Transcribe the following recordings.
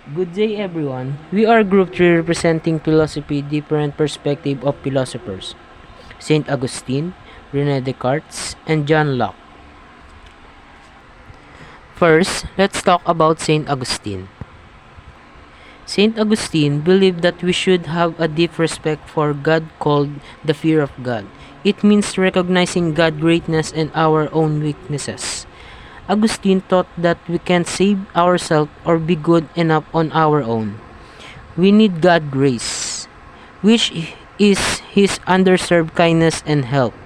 Good day everyone. We are Group 3 representing philosophy, different perspective of philosophers. Saint Augustine, René Descartes, and John Locke. First, let's talk about Saint Augustine. Saint Augustine believed that we should have a deep respect for God called the fear of God. It means recognizing God's greatness and our own weaknesses. Augustine taught that we can't save ourselves or be good enough on our own. We need God's grace, which is His undeserved kindness and help.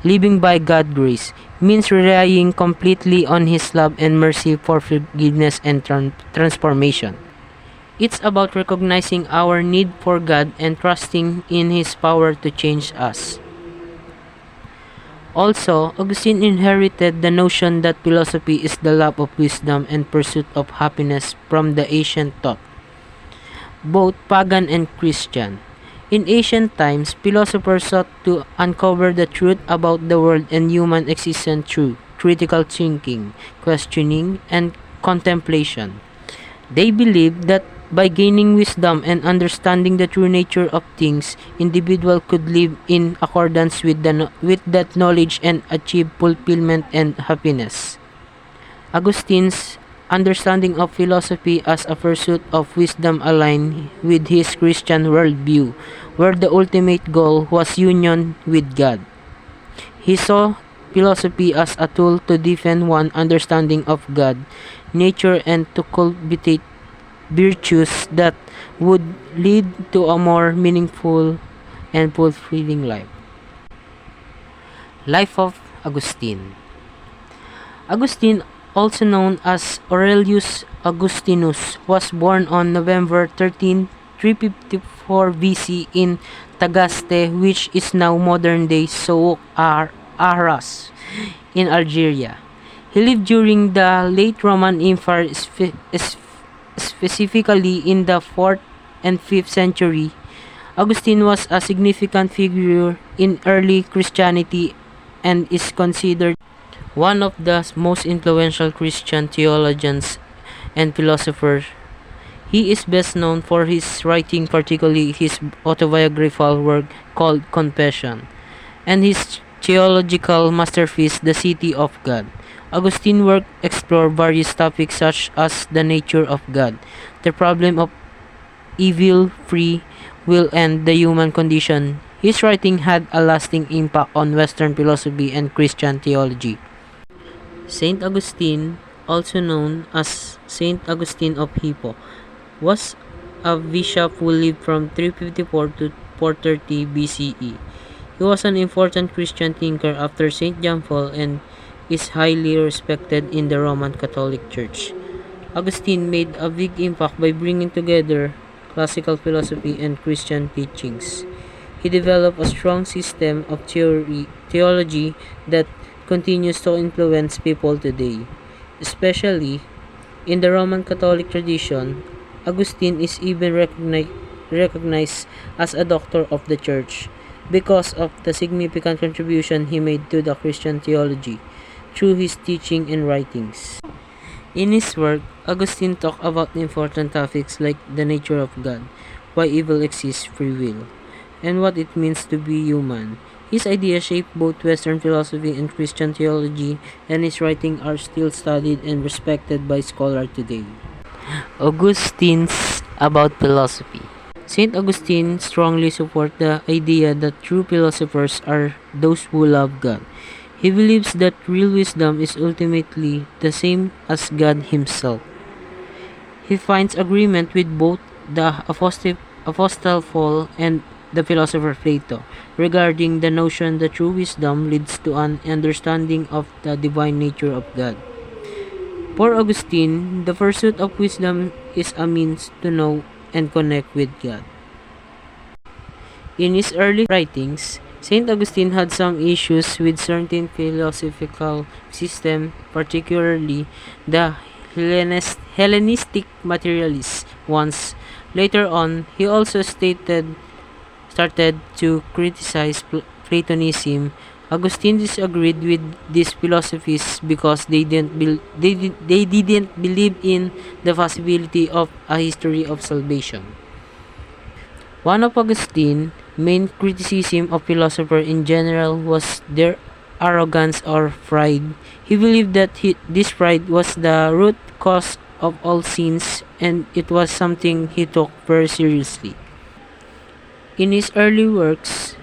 Living by God's grace means relying completely on His love and mercy for forgiveness and transformation. It's about recognizing our need for God and trusting in His power to change us. Also, Augustine inherited the notion that philosophy is the love of wisdom and pursuit of happiness from the ancient thought, both pagan and Christian. In ancient times, philosophers sought to uncover the truth about the world and human existence through critical thinking, questioning, and contemplation. They believed that by gaining wisdom and understanding the true nature of things, individual could live in accordance with that knowledge and achieve fulfillment and happiness. Augustine's understanding of philosophy as a pursuit of wisdom aligned with his Christian worldview, where the ultimate goal was union with God. He saw philosophy as a tool to deepen one's understanding of God, nature, and to cultivate virtues that would lead to a more meaningful and fulfilling life. Life of Augustine. Augustine, also known as Aurelius Augustinus, was born on November 13, 354 BC in Tagaste, which is now modern-day Arras in Algeria. He lived during the late Roman Empire, specifically in the 4th and 5th century. Augustine was a significant figure in early Christianity and is considered one of the most influential Christian theologians and philosophers. He is best known for his writing, particularly his autobiographical work called Confession, and his theological masterpiece, The City of God. Augustine's work explored various topics such as the nature of God, the problem of evil, free will, and the human condition. His writing had a lasting impact on Western philosophy and Christian theology. Saint Augustine, also known as Saint Augustine of Hippo, was a bishop who lived from 354 to 430 BCE. He was an important Christian thinker after Saint John Paul and is highly respected in the Roman Catholic Church. Augustine made a big impact by bringing together classical philosophy and Christian teachings. He developed a strong system of theology that continues to influence people today. Especially in the Roman Catholic tradition, Augustine is even recognized as a doctor of the Church because of the significant contribution he made to the Christian theology through his teaching and writings. In his work, Augustine talked about important topics like the nature of God, why evil exists, free will, and what it means to be human. His ideas shaped both Western philosophy and Christian theology, and his writings are still studied and respected by scholars today. Augustine's about philosophy. Saint Augustine strongly supports the idea that true philosophers are those who love God. He believes that real wisdom is ultimately the same as God Himself. He finds agreement with both the Apostle Paul and the philosopher Plato regarding the notion that true wisdom leads to an understanding of the divine nature of God. For Augustine, the pursuit of wisdom is a means to know and connect with God. In his early writings, Saint Augustine had some issues with certain philosophical systems, particularly the Hellenistic materialist ones. Later on, he also started to criticize Platonism, Augustine disagreed with these philosophies because they didn't believe in the possibility of a history of salvation. One of Augustine's main criticism of philosophers in general was their arrogance or pride. He believed that this pride was the root cause of all sins, and it was something he took very seriously. In his early works,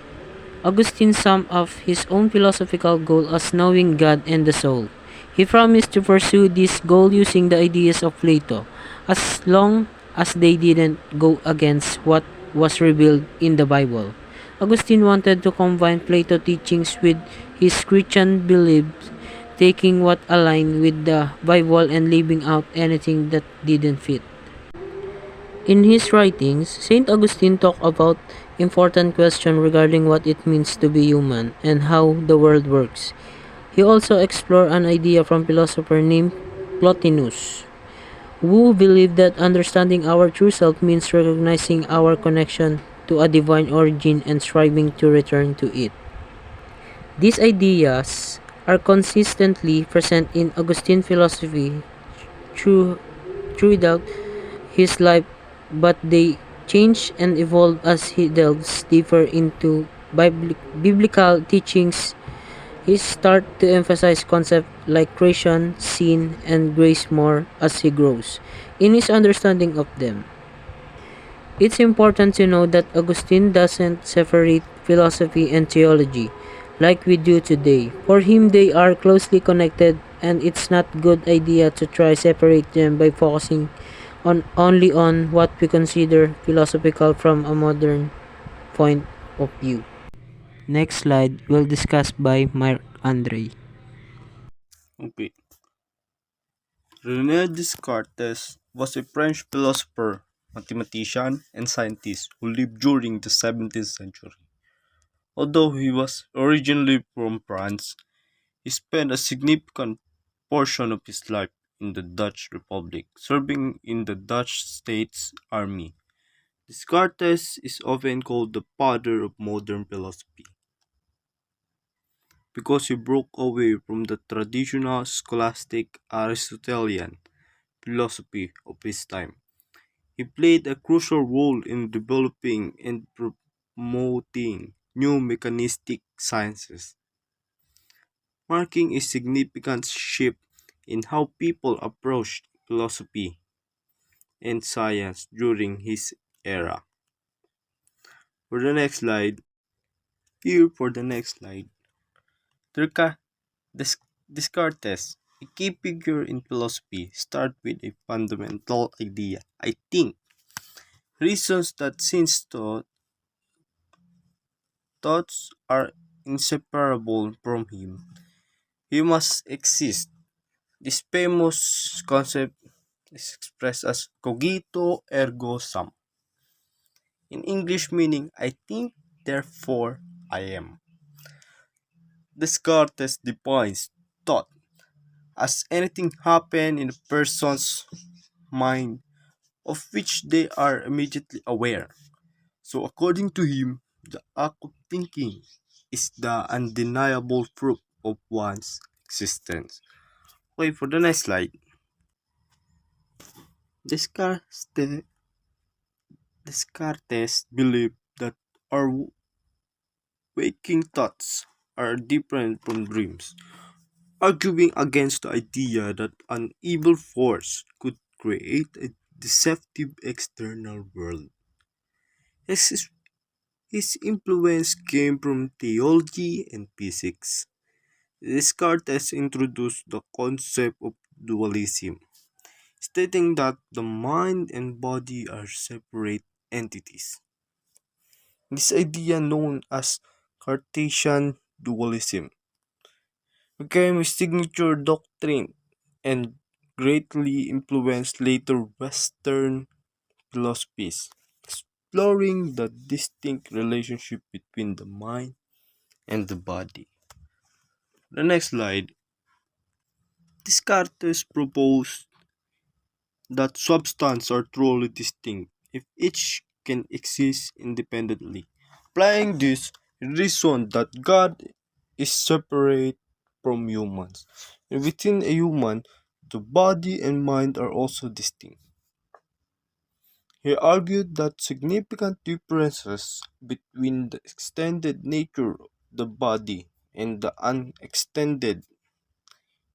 Augustine summed up his own philosophical goal as knowing God and the soul. He promised to pursue this goal using the ideas of Plato, as long as they didn't go against what was revealed in the Bible. Augustine wanted to combine Plato teachings with his Christian beliefs, taking what aligned with the Bible and leaving out anything that didn't fit. In his writings, Saint Augustine talked about important questions regarding what it means to be human and how the world works. He also explored an idea from a philosopher named Plotinus, who believed that understanding our true self means recognizing our connection to a divine origin and striving to return to it. These ideas are consistently present in Augustine philosophy through, throughout his life, but they change and evolve as he delves deeper into biblical teachings. He starts to emphasize concepts like creation, sin, and grace more as he grows in his understanding of them. It's important to know that Augustine doesn't separate philosophy and theology like we do today. For him, they are closely connected, and it's not a good idea to try separate them by focusing on only on what we consider philosophical from a modern point of view. Next slide will discuss by Mark Andre. Okay. René Descartes was a French philosopher, mathematician, and scientist who lived during the 17th century. Although he was originally from France, he spent a significant portion of his life in the Dutch Republic, serving in the Dutch States Army. Descartes is often called the father of modern philosophy because he broke away from the traditional scholastic Aristotelian philosophy of his time. He played a crucial role in developing and promoting new mechanistic sciences, marking a significant shift in how people approached philosophy and science during his era. For the next slide, here for the next slide, Descartes, Descartes, a key figure in philosophy, start with a fundamental idea. I think reasons that since thoughts are inseparable from him, he must exist. This famous concept is expressed as cogito ergo sum, in English meaning I think, therefore I am. Descartes defines thought as anything happen in a person's mind of which they are immediately aware. So according to him, the act of thinking is the undeniable proof of one's existence. Okay, for the next slide. Descartes, Descartes believed that our waking thoughts are different from dreams, arguing against the idea that an evil force could create a deceptive external world. His, his influence came from theology and physics. Descartes introduced the concept of dualism, stating that the mind and body are separate entities. This idea, known as Cartesian dualism, became a signature doctrine and greatly influenced later Western philosophies, exploring the distinct relationship between the mind and the body. The next slide. Descartes proposed that substances are truly distinct if each can exist independently. Applying this, he reasoned that God is separate from humans, and within a human, the body and mind are also distinct. He argued that significant differences between the extended nature of the body and the unextended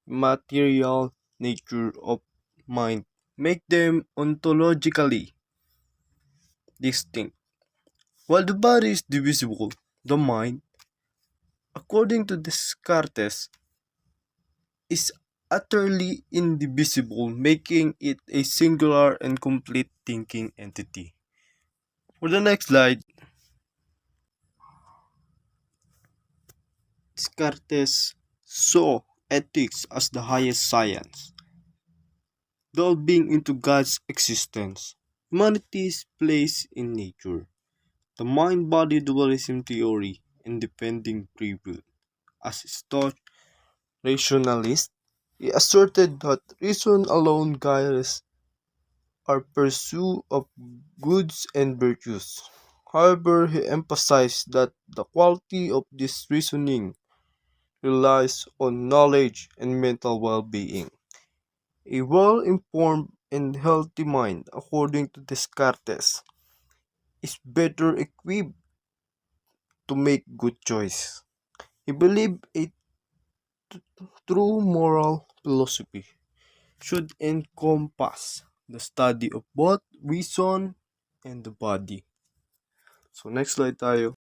material nature of mind make them ontologically distinct. While the body is divisible, the mind, according to Descartes, is utterly indivisible, making it a singular and complete thinking entity. For the next slide, Descartes saw ethics as the highest science, delving into God's existence, humanity's place in nature, the mind-body dualism theory, and defending free will. As a staunch rationalist, he asserted that reason alone guides our pursuit of goods and virtues. However, he emphasized that the quality of this reasoning relies on knowledge and mental well-being. A well-informed and healthy mind, according to Descartes, is better equipped to make good choice. He believed a true moral philosophy should encompass the study of both reason and the body. So next slide tayo.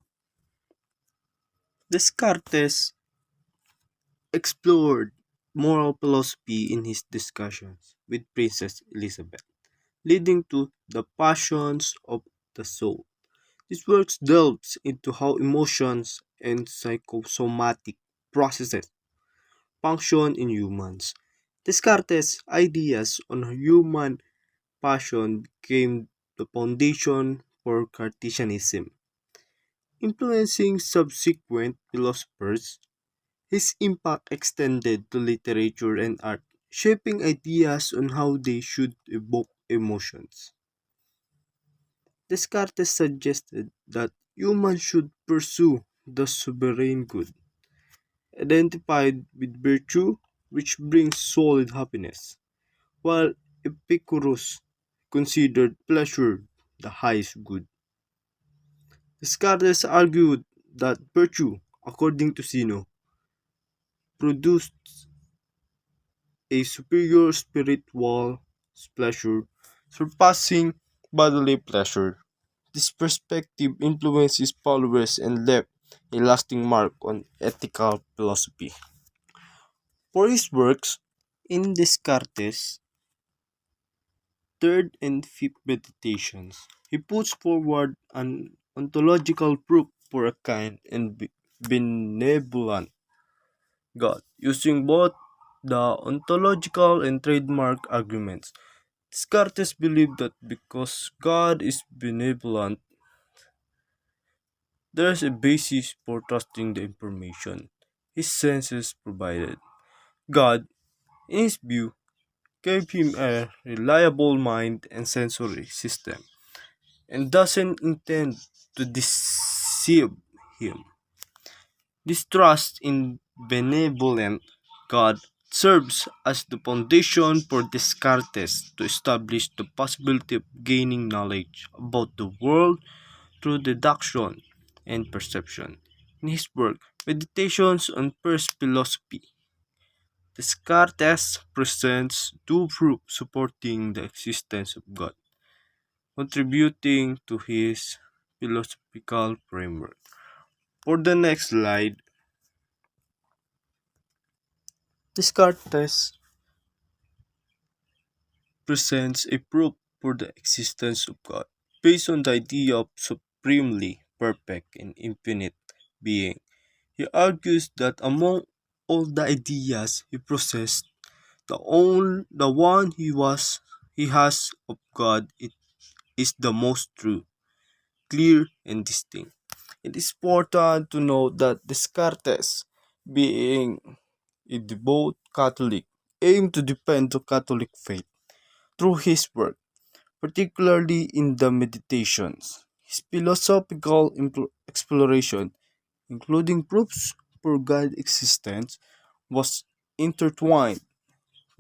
Descartes explored moral philosophy in his discussions with Princess Elizabeth, leading to The Passions of the Soul. This work delves into how emotions and psychosomatic processes function in humans. Descartes' ideas on human passion became the foundation for Cartesianism, influencing subsequent philosophers. His impact extended to literature and art, shaping ideas on how they should evoke emotions. Descartes suggested that humans should pursue the sovereign good, identified with virtue, which brings solid happiness, while Epicurus considered pleasure the highest good. Descartes argued that virtue, according to Zeno, produced a superior spiritual pleasure surpassing bodily pleasure. This perspective influenced his followers and left a lasting mark on ethical philosophy. For his works, in Descartes' third and fifth meditations, he puts forward an ontological proof for a kind and benevolent God, using both the ontological and trademark arguments. Descartes believed that because God is benevolent, there is a basis for trusting the information his senses provided. God, in his view, gave him a reliable mind and sensory system and doesn't intend to deceive him. This trust in benevolent God serves as the foundation for Descartes to establish the possibility of gaining knowledge about the world through deduction and perception. In his work, Meditations on First Philosophy, Descartes presents two proofs supporting the existence of God, contributing to his philosophical framework. For the next slide, Descartes presents a proof for the existence of God based on the idea of supremely perfect and infinite being. He argues that among all the ideas he possessed, the one he has of God it is the most true, clear, and distinct. It is important to note that Descartes, being a devout Catholic, aimed to defend the Catholic faith through his work, particularly in the Meditations. His philosophical exploration, including proofs, for God's existence was intertwined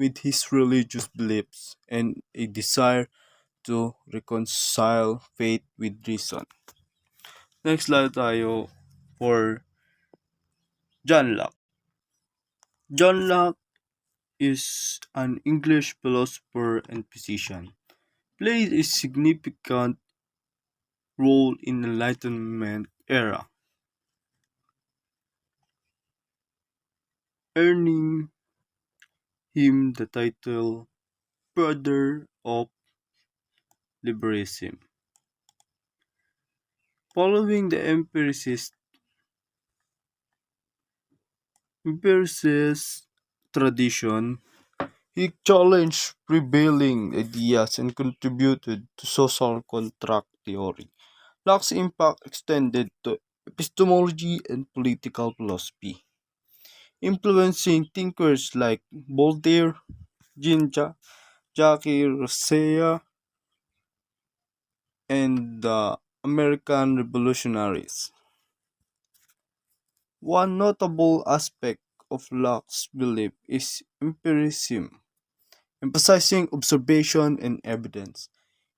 with his religious beliefs and a desire to reconcile faith with reason. Next slide tayo for John Locke. John Locke is an English philosopher and physician. Played a significant role in the Enlightenment era, earning him the title Father of Liberalism. Following the empiricist tradition, he challenged prevailing ideas and contributed to social contract theory. Locke's impact extended to epistemology and political philosophy, influencing thinkers like Voltaire, Jacques Rousseau, and the American revolutionaries. One notable aspect of Locke's belief is empiricism, emphasizing observation and evidence.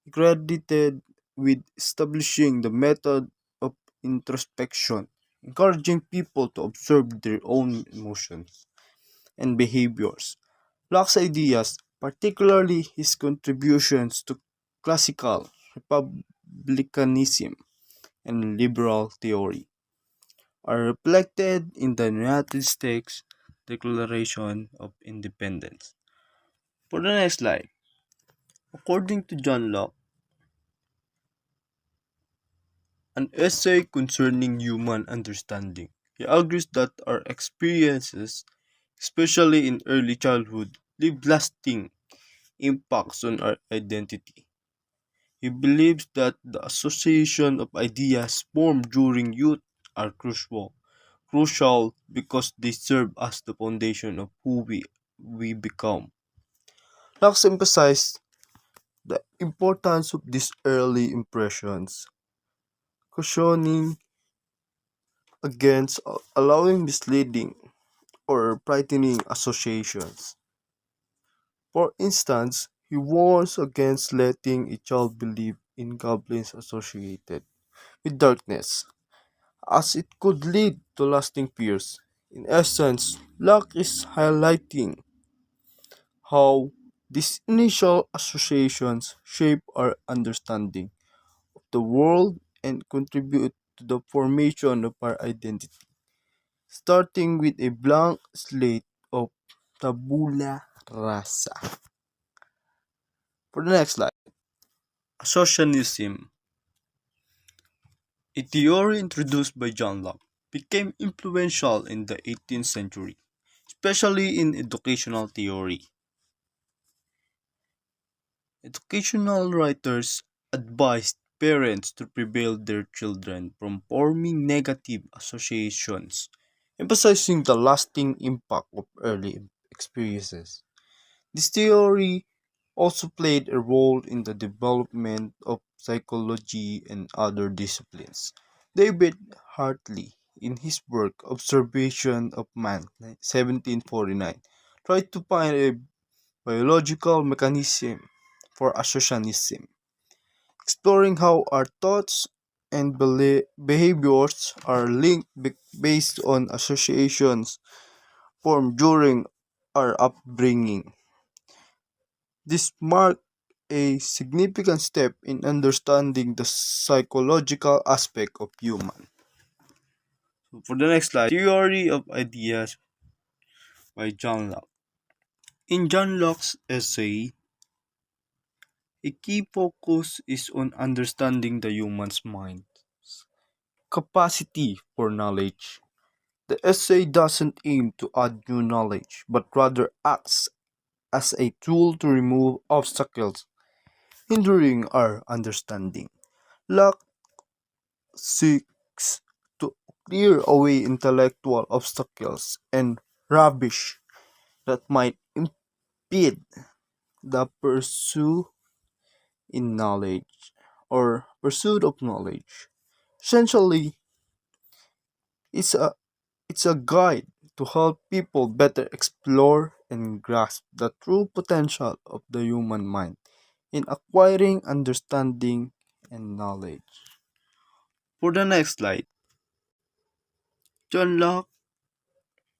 He credited with establishing the method of introspection, encouraging people to observe their own emotions and behaviors. Locke's ideas, particularly his contributions to classical republicanism and liberal theory, are reflected in the United States Declaration of Independence. For the next slide, according to John Locke, an essay concerning human understanding, he argues that our experiences, especially in early childhood, leave lasting impacts on our identity. He believes that the association of ideas formed during youth are crucial because they serve as the foundation of who we become. Locke emphasized the importance of these early impressions, cautioning against allowing misleading or frightening associations. For instance, he warns against letting a child believe in goblins associated with darkness, as it could lead to lasting fears. In essence, Locke is highlighting how these initial associations shape our understanding of the world and contribute to the formation of our identity, starting with a blank slate of tabula rasa. For the next slide, associationism, a theory introduced by John Locke, became influential in the 18th century, especially in educational theory. Educational writers advised parents to prevent their children from forming negative associations, emphasizing the lasting impact of early experiences. This theory also played a role in the development of psychology and other disciplines. David Hartley, in his work Observation of Man, 1749, tried to find a biological mechanism for associationism, exploring how our thoughts and behaviors are linked based on associations formed during our upbringing. This marked a significant step in understanding the psychological aspect of human. So for the next slide, theory of ideas by John Locke. In John Locke's essay, a key focus is on understanding the human's mind capacity for knowledge. The essay doesn't aim to add new knowledge, but rather acts as a tool to remove obstacles hindering our understanding. Locke seeks to clear away intellectual obstacles and rubbish that might impede the in knowledge pursuit of knowledge. Essentially, it's a It's a guide to help people better explore and grasp the true potential of the human mind in acquiring understanding and knowledge. For the next slide, John Locke,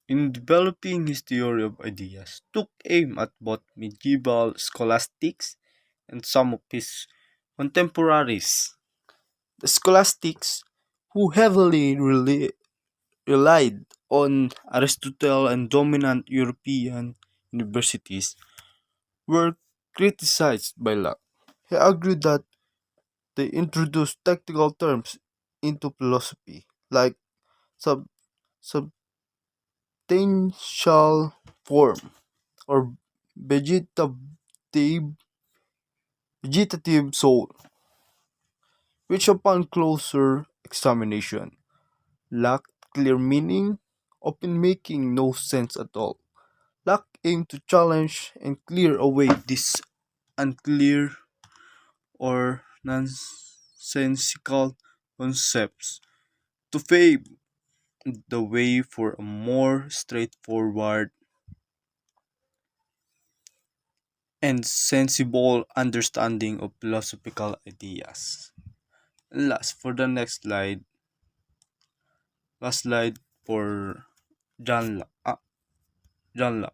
in developing his theory of ideas, took aim at both medieval scholastics and some of his contemporaries. The scholastics, who heavily relied on Aristotle and dominant European universities, were criticized by Locke. He argued that they introduced technical terms into philosophy, like sub- substantial form or vegetative soul, which upon closer examination lacked clear meaning, often making no sense at all. Locke aimed to challenge and clear away these unclear or nonsensical concepts to pave the way for a more straightforward and sensible understanding of philosophical ideas. And last, for the next slide, last slide for John Locke. John Locke.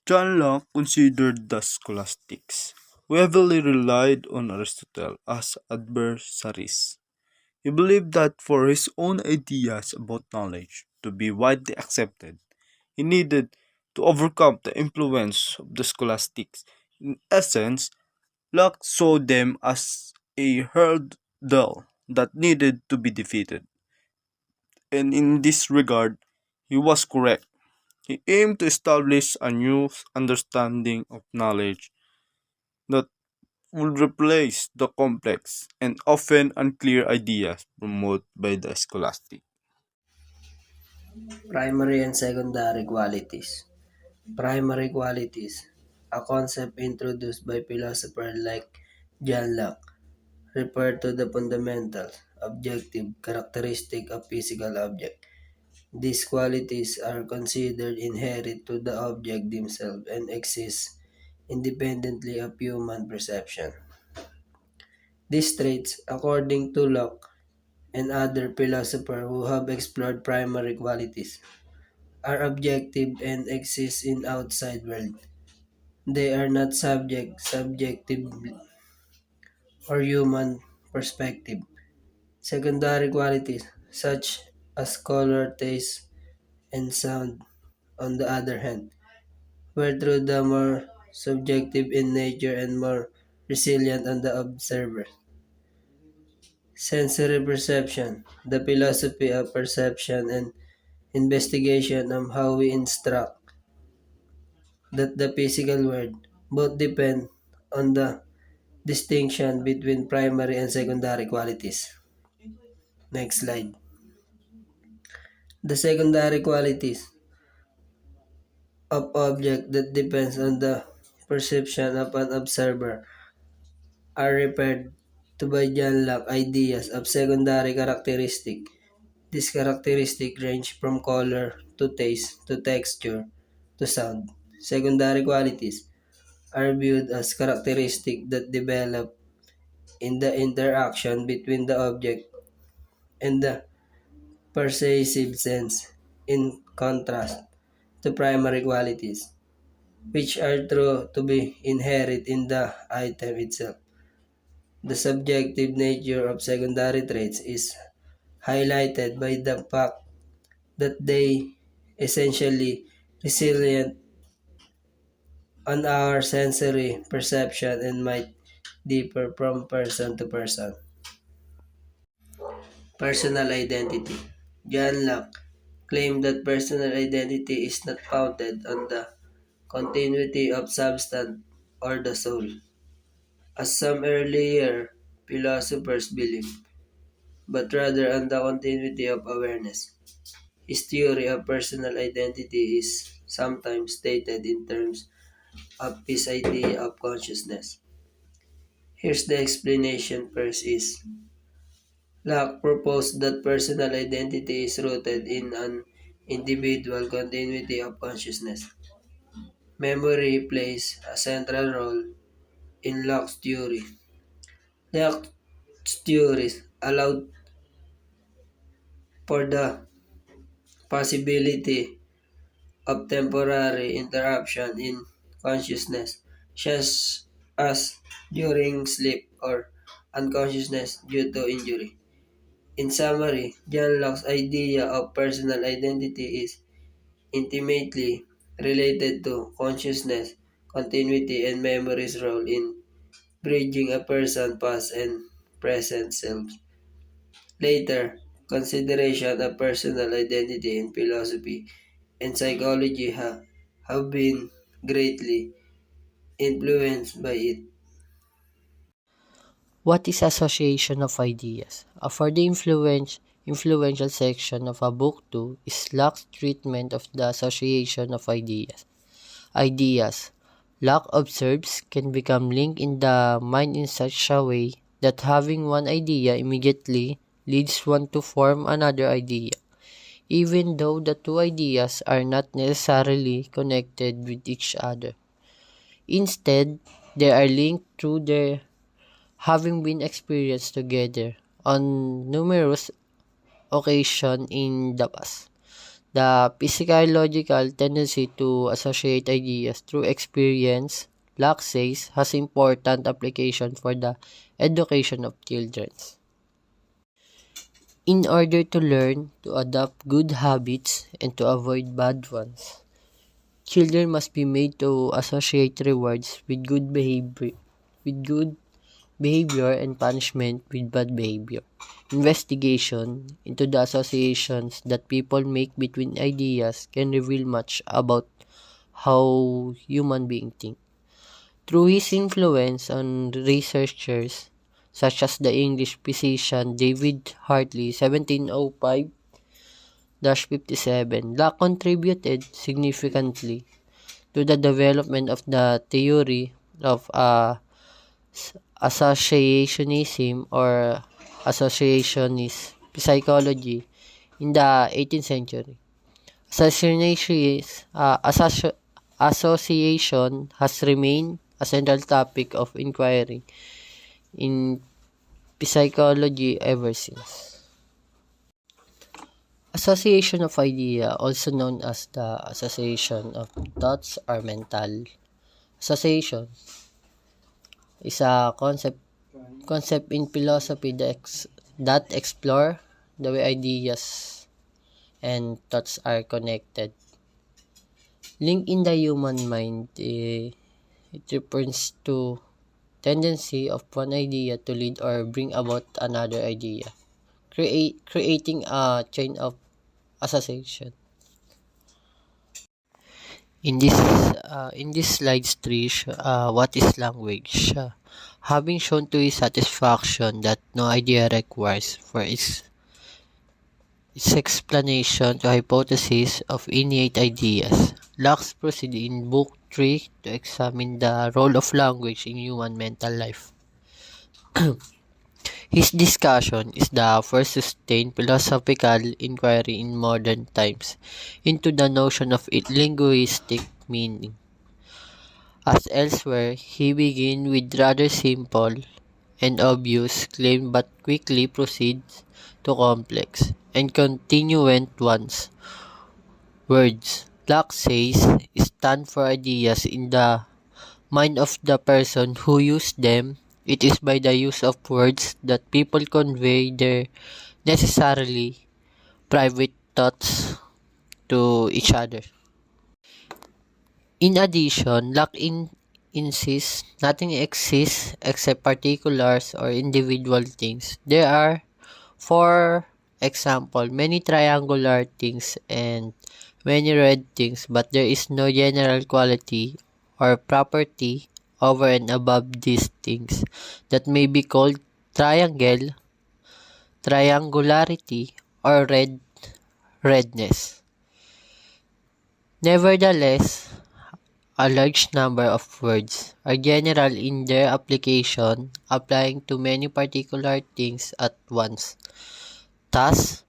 John Locke considered the scholastics, who heavily relied on Aristotle, as adversaries. He believed that for his own ideas about knowledge to be widely accepted, he needed to overcome the influence of the scholastics. In essence, Locke saw them as a hurdle that needed to be defeated, and in this regard, he was correct. He aimed to establish a new understanding of knowledge that would replace the complex and often unclear ideas promoted by the scholastic. Primary and secondary qualities. Primary qualities, a concept introduced by philosophers like John Locke, refer to the fundamental, objective characteristic of physical object. These qualities are considered inherent to the object themselves and exist independently of human perception. These traits, according to Locke and other philosophers who have explored primary qualities, are objective and exist in outside world. They are not subjective, or human perspective. Secondary qualities, such as color, taste, and sound, on the other hand, were through the more subjective in nature and more resilient on the observer. Sensory perception, the philosophy of perception and investigation of how we instruct that the physical world both depend on the distinction between primary and secondary qualities. Next slide. The secondary qualities of object that depends on the perception of an observer are referred to by John Locke ideas of secondary characteristic. These characteristics range from color to taste to texture to sound. Secondary qualities are viewed as characteristics that develop in the interaction between the object and the pervasive sense, in contrast to primary qualities, which are true to be inherent in the item itself. The subjective nature of secondary traits is highlighted by the fact that they essentially resilient on our sensory perception and might differ from person to person. Personal identity. John Locke claimed that personal identity is not founded on the continuity of substance or the soul, as some earlier philosophers believed, but rather on the continuity of awareness. His theory of personal identity is sometimes stated in terms of his idea of consciousness. Here's the explanation first is Locke proposed that personal identity is rooted in an individual continuity of consciousness. Memory plays a central role in Locke's theory. Locke's theories allowed for the possibility of temporary interruption in consciousness, such as during sleep or unconsciousness due to injury. In summary, John Locke's idea of personal identity is intimately related to consciousness, continuity, and memory's role in bridging a person's past and present selves. Later, consideration of personal identity in philosophy and psychology have been greatly influenced by it. What is association of ideas? For the influential section of a book 2 is Locke's treatment of the association of ideas. Ideas, Locke observes, can become linked in the mind in such a way that having one idea immediately leads one to form another idea, even though the two ideas are not necessarily connected with each other. Instead, they are linked through their having been experienced together on numerous occasions in the past. The physiological tendency to associate ideas through experience, Locke says, has important application for the education of children. In order to learn to adopt good habits and to avoid bad ones, children must be made to associate rewards with good behavior and punishment with bad behavior. Investigation into the associations that people make between ideas can reveal much about how human beings think. Through his influence on researchers such as the English physician David Hartley 1705-57, Locke contributed significantly to the development of the theory of associationism or associationist psychology in the 18th century. Association has remained a central topic of inquiry in psychology ever since. Association of idea, also known as the association of thoughts or mental association, is a concept in philosophy that explore the way ideas and thoughts are connected. Link in the human mind, it refers to tendency of one idea to lead or bring about another idea, creating a chain of association. In this slide 3, what is language? Having shown to his satisfaction that no idea requires for its explanation to hypothesis of innate ideas, Locke proceeds in Book 3 to examine the role of language in human mental life. His discussion is the first sustained philosophical inquiry in modern times into the notion of linguistic meaning. As elsewhere, he begins with rather simple and obvious claim but quickly proceeds to complex and continuant ones. Words, Locke says, stand for ideas in the mind of the person who uses them. It is by the use of words that people convey their necessarily private thoughts to each other. In addition, Locke insists nothing exists except particulars or individual things. There are, for example, many triangular things and many red things, but there is no general quality or property over and above these things that may be called triangularity, or redness. Nevertheless, A large number of words are general in their application, applying to many particular things at once. Thus,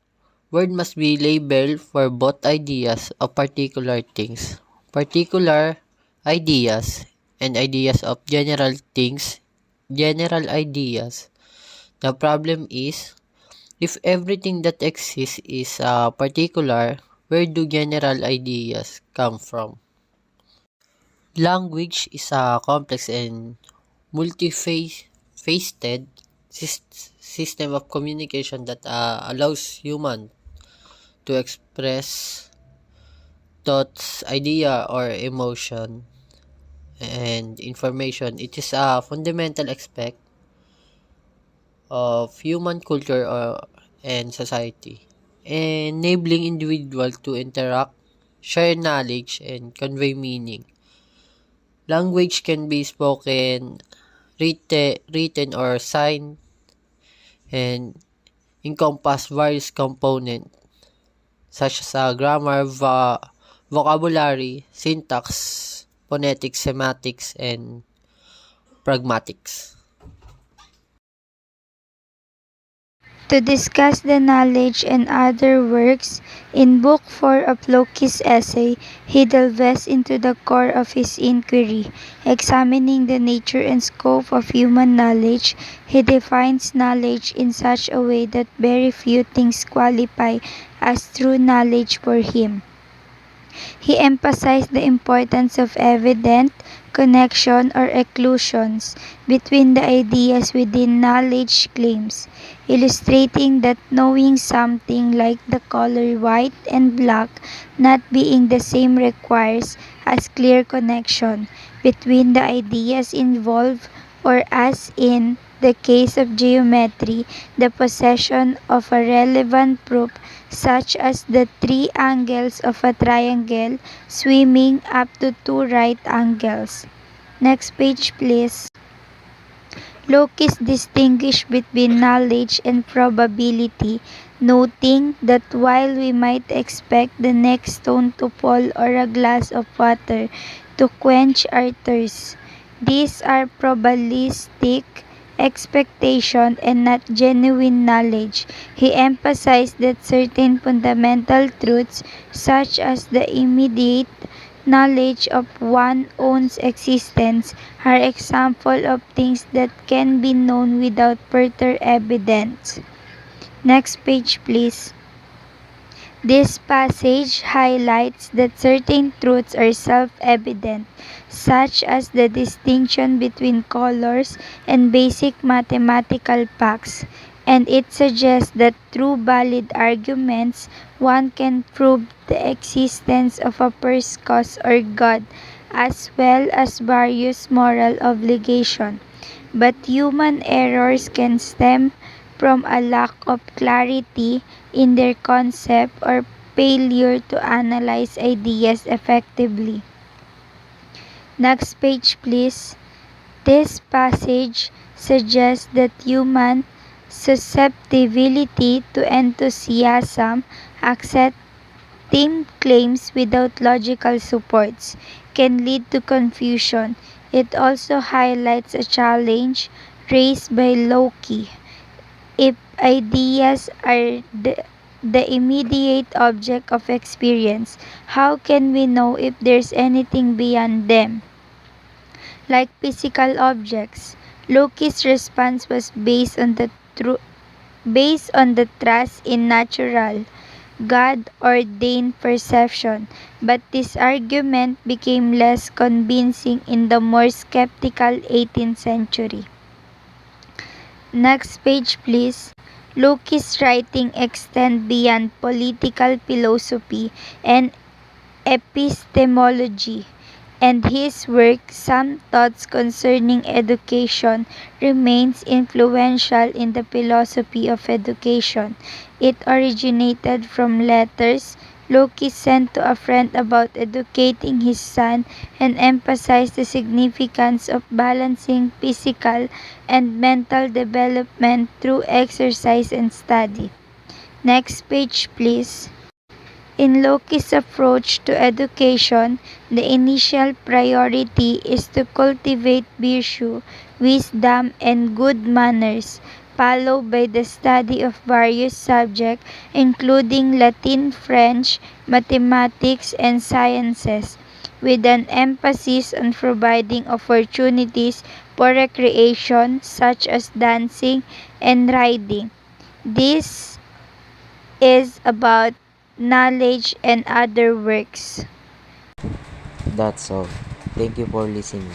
word must be labeled for both ideas of particular things, particular ideas, and ideas of general things, general ideas. The problem is, if everything that exists is particular, where do general ideas come from? Language is a complex and multifaceted system of communication that allows humans to express thoughts, idea, or emotion and information. It is a fundamental aspect of human culture and society, enabling individuals to interact, share knowledge, and convey meaning. Language can be spoken, written or signed, and encompass various components such as grammar, vocabulary, syntax, phonetics, semantics, and pragmatics. To discuss the knowledge and other works, in Book 4 of Loki's essay, he delves into the core of his inquiry. Examining the nature and scope of human knowledge, he defines knowledge in such a way that very few things qualify as true knowledge for him. He emphasized the importance of evident connection or exclusions between the ideas within knowledge claims, illustrating that knowing something like the color white and black not being the same requires a clear connection between the ideas involved, or as in the case of geometry, the possession of a relevant proof such as the three angles of a triangle swimming up to two right angles. Next page please. Locke distinguished between knowledge and probability, noting that while we might expect the next stone to fall or a glass of water to quench our thirst, these are probabilistic expectation and not genuine knowledge. He emphasized that certain fundamental truths, such as the immediate knowledge of one's own existence, are examples of things that can be known without further evidence. Next page, please. This passage highlights that certain truths are self-evident, such as the distinction between colors and basic mathematical facts, and it suggests that through valid arguments one can prove the existence of a first cause or God, as well as various moral obligations. But human errors can stem from a lack of clarity in their concept or failure to analyze ideas effectively. Next page please. This passage suggests that human susceptibility to enthusiasm, accepting claims without logical supports, can lead to confusion. It also highlights a challenge raised by Loki. If ideas are the immediate object of experience, how can we know if there's anything beyond them? Like physical objects, Loki's response was based on the trust in natural, God-ordained perception, but this argument became less convincing in the more skeptical 18th century. Next page please. Loki's writing extend beyond political philosophy and epistemology, and his work, Some Thoughts Concerning Education, remains influential in the philosophy of education. It originated from letters Loki sent to a friend about educating his son, and emphasized the significance of balancing physical and mental development through exercise and study. Next page please. In Loki's approach to education, the initial priority is to cultivate virtue, wisdom, and good manners, followed by the study of various subjects including Latin, French, mathematics, and sciences, with an emphasis on providing opportunities for recreation such as dancing and riding. This is about knowledge and other works. That's all. Thank you for listening.